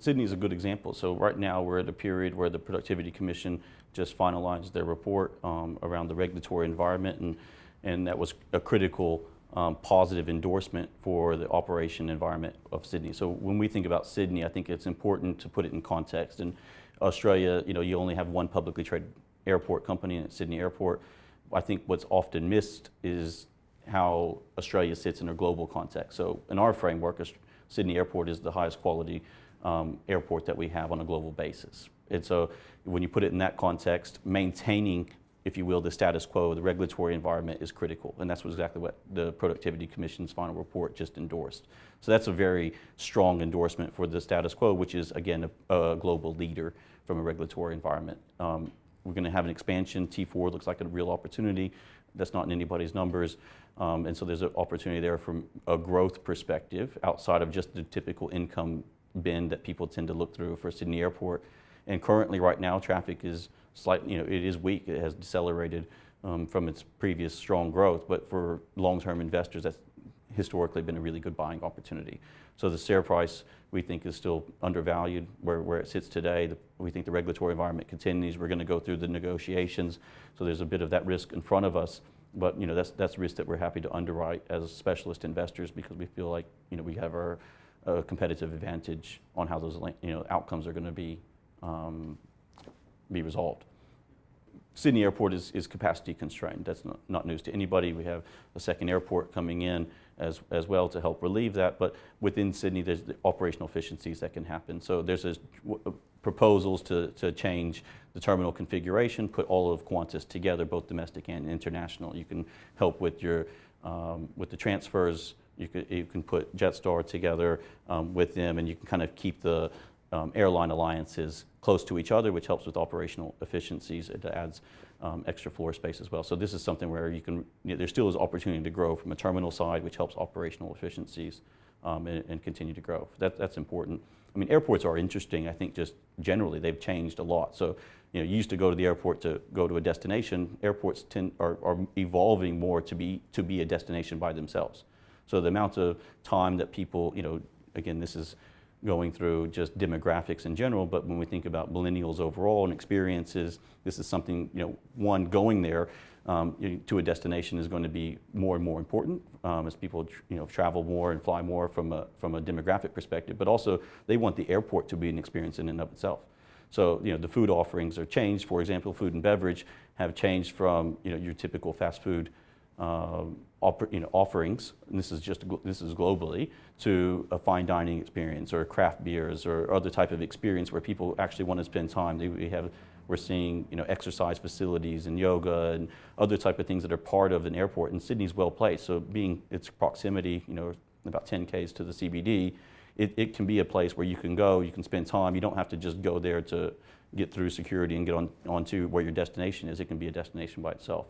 Sydney is a good example. So right now we're at a period where the Productivity Commission just finalized their report around the regulatory environment, and that was a critical positive endorsement for the operation environment of Sydney. So when we think about Sydney, I think it's important to put it in context. In Australia, you only have one publicly traded airport company, and it's Sydney Airport. I think what's often missed is how Australia sits in a global context. So in our framework, Sydney Airport is the highest quality airport that we have on a global basis. And so when you put it in that context, maintaining, if you will, the status quo, the regulatory environment is critical. And that's exactly what the Productivity Commission's final report just endorsed. So that's a very strong endorsement for the status quo, which is, again, a global leader from a regulatory environment. We're going to have an expansion. T4 looks like a real opportunity. That's not in anybody's numbers. And so there's an opportunity there from a growth perspective outside of just the typical income bin that people tend to look through for Sydney Airport. And currently, right now, traffic is slightly, it is weak. It has decelerated from its previous strong growth. But for long-term investors, that's historically been a really good buying opportunity. So the share price, we think, is still undervalued where it sits today. We think the regulatory environment continues. We're going to go through the negotiations. So there's a bit of that risk in front of us. But that's risk that we're happy to underwrite as specialist investors, because we feel like we have our competitive advantage on how those outcomes are going to be resolved. Sydney Airport is capacity constrained. That's not news to anybody. We have a second airport coming in as well to help relieve that. But within Sydney, there's the operational efficiencies that can happen. So there's proposals to change the terminal configuration, put all of Qantas together, both domestic and international. You can help with your with the transfers. You can put Jetstar together with them, and you can kind of keep the airline alliances close to each other, which helps with operational efficiencies. It adds extra floor space as well. So this is something where there still is opportunity to grow from a terminal side, which helps operational efficiencies and continue to grow. That's important. I mean, airports are interesting. I think just generally they've changed a lot. So you used to go to the airport to go to a destination. Airports are evolving more to be a destination by themselves. So the amount of time that people, again, this is going through just demographics in general, but when we think about millennials overall and experiences, this is something, one, going there to a destination is going to be more and more important as people, travel more and fly more from a demographic perspective, but also they want the airport to be an experience in and of itself. So, the food offerings are changed. For example, food and beverage have changed from, your typical fast food offerings, and this is globally, to a fine dining experience or craft beers or other type of experience where people actually want to spend time. We're seeing exercise facilities and yoga and other type of things that are part of an airport, and Sydney's well placed. So being its proximity, about 10 Ks to the CBD, it can be a place where you can go, you can spend time. You don't have to just go there to get through security and get onto where your destination is. It can be a destination by itself.